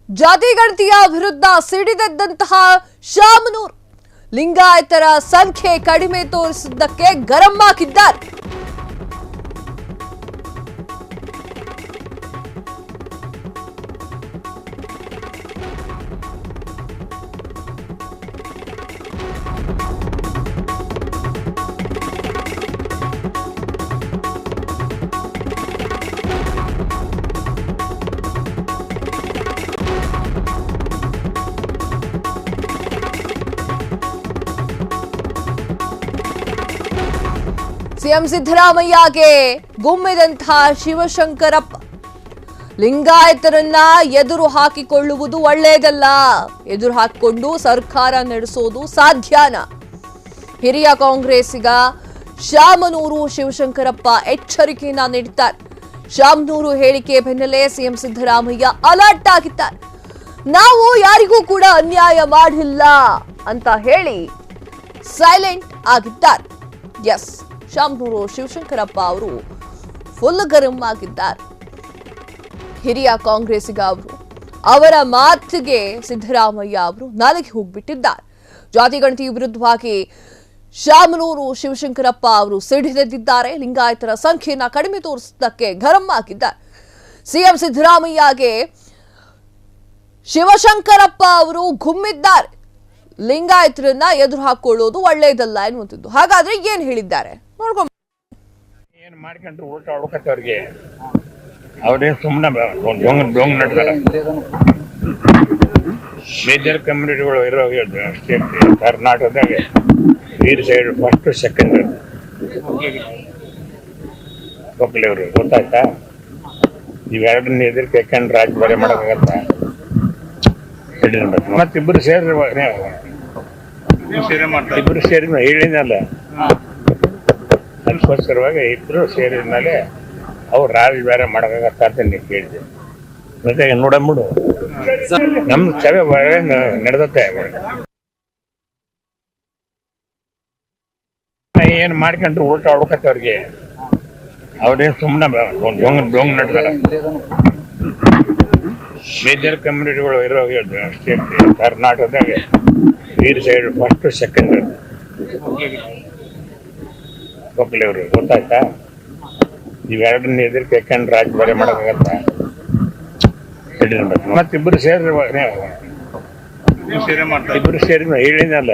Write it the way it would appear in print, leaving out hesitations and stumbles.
ಜಾತಿ ಗಣತಿಯ ವಿರುದ್ಧ ಸಿಡಿದೆದ್ದಂತಹ ಶಾಮನೂರು ಲಿಂಗಾಯತರ ಸಂಖ್ಯೆ ಕಡಿಮೆ ತೋರಿಸಿದ್ದಕ್ಕೆ ಗರಂ ಆಗಿದ್ದಾರೆ. ಸಿಎಂ ಸಿದ್ದರಾಮಯ್ಯಗೆ ಗುಮ್ಮಿದಂತಹ ಶಿವಶಂಕರಪ್ಪ ಲಿಂಗಾಯತರನ್ನ ಎದುರು ಹಾಕಿಕೊಳ್ಳುವುದು ಒಳ್ಳೆಯದಲ್ಲ, ಎದುರು ಹಾಕಿಕೊಂಡು ಸರ್ಕಾರ ನಡೆಸೋದು ಸಾಧ್ಯನಾ? ಹಿರಿಯ ಕಾಂಗ್ರೆಸ್ಸಿಗ ಶಾಮನೂರು ಶಿವಶಂಕರಪ್ಪ ಎಚ್ಚರಿಕೆಯನ್ನ ನೀಡಿದ್ದಾರೆ. ಶಾಮನೂರು ಹೇಳಿಕೆ ಬೆನ್ನಲ್ಲೇ ಸಿಎಂ ಸಿದ್ದರಾಮಯ್ಯ ಅಲರ್ಟ್ ಆಗಿದ್ದಾರೆ. ನಾವು ಯಾರಿಗೂ ಕೂಡ ಅನ್ಯಾಯ ಮಾಡಿಲ್ಲ ಅಂತ ಹೇಳಿ ಸೈಲೆಂಟ್ ಆಗಿದ್ದಾರೆ. ಎಸ್, ಶಾಮನೂರು ಶಿವಶಂಕರಪ್ಪ ಅವರು ಫುಲ್ ಗರಂ ಆಗಿದ್ದಾರೆ. ಹಿರಿಯ ಕಾಂಗ್ರೆಸ್ಸಿಗ ಅವರ ಮಾತಿಗೆ ಸಿದ್ದರಾಮಯ್ಯ ಅವರು ನಾಲಿಗೆ ಹೋಗ್ಬಿಟ್ಟಿದ್ದಾರೆ. ಜಾತಿ ಗಣತಿ ವಿರುದ್ಧವಾಗಿ ಶಾಮನೂರು ಶಿವಶಂಕರಪ್ಪ ಅವರು ಸಿಡಿದೆದ್ದಿದ್ದಾರೆ. ಲಿಂಗಾಯತರ ಸಂಖ್ಯೆಯನ್ನ ಕಡಿಮೆ ತೋರಿಸಿದ್ದಕ್ಕೆ ಗರಂ ಆಗಿದ್ದಾರೆ. ಸಿಎಂ ಸಿದ್ದರಾಮಯ್ಯಗೆ ಶಿವಶಂಕರಪ್ಪ ಅವರು ಗುಮ್ಮಿದ್ದಾರೆ. ಲಿಂಗಾಯತರನ್ನ ಎದುರು ಹಾಕೊಳ್ಳೋದು ಒಳ್ಳೆಯದಲ್ಲ ಎನ್ನುವಂಥದ್ದು. ಹಾಗಾದ್ರೆ ಏನ್ ಹೇಳಿದ್ದಾರೆ ನೋಡ್ಕೊಂಡ್ ಏನ್ ಮಾಡ್ಕೊಂಡ್ರು ಊಟ ಹುಡುಕತ್ತವ್ರಿಗೆ ಅವ್ರೇನ್ ಸುಮ್ಮನೆ ಡೊಂಗ್ ನಡ್ದಾರ. ಮೇಜರ್ ಕಮ್ಯುನಿಟಿಗಳು ಇರೋ ಸ್ಟೇಟ್ ಕರ್ನಾಟಕದಾಗ ಈ ಸೈಡ್ ಫಸ್ಟ್ ಸೆಕೆಂಡ್ ಒಕ್ಕಲಿವ್ರು ಗೊತ್ತಾಯ್ತಾ? ಇವೆರಡನ್ನ ಎದುರು ಕೆಂಡ್ ರಾಜಭಾರಿ ಮಾಡೋಕ್ಕಾಗತ್ತ? ಮತ್ತಿಬ್ಬರು ಸೇರಿ ಹೇಳಿದ್ನಲ್ಲ, ಅದಕ್ಕೋಸ್ಕರವಾಗಿ ಇಬ್ಬರು ಸೇರಿದ ಮೇಲೆ ಅವ್ರು ರಾಜ ಬೇರೆ ಮಾಡೋಕ್ಕಾಗತ್ತ ಅಂತ ನೀವು ಕೇಳಿದೆ. ಮತ್ತೆ ನೋಡಂಬಿಡು, ನಮ್ದು ಸಭೆ ನಡೆದತ್ತೆ. ಏನ್ ಮಾಡ್ಕೊಂಡ್ರು ಊಟ ಹುಡುಕತ್ತವ್ರಿಗೆ ಅವ್ರೇನ್ ಸುಮ್ಮನೆ ಡೊಂಗ್ ನಡ್ದಾರ. ಮೇಜರ್ ಕಮ್ಯುನಿಟಿಗಳು ಇರೋ ಸ್ಟೇಟ್ ಕರ್ನಾಟಕದಾಗ ಈ ಸೈಡ್ ಫಸ್ಟ್ ಸೆಕೆಂಡ್ ಒಕ್ಕಲಿವ್ರು ಗೊತ್ತಾಯ್ತಾ? ಇವೆರಡನ್ನ ಎದುರು ಕೆಂಡ್ ರಾಜಭಾರಿ ಮಾಡೋಕ್ಕಾಗತ್ತ? ಮತ್ತಿಬ್ಬರು ಸೇರಿ ಹೇಳಿದ್ನಲ್ಲ,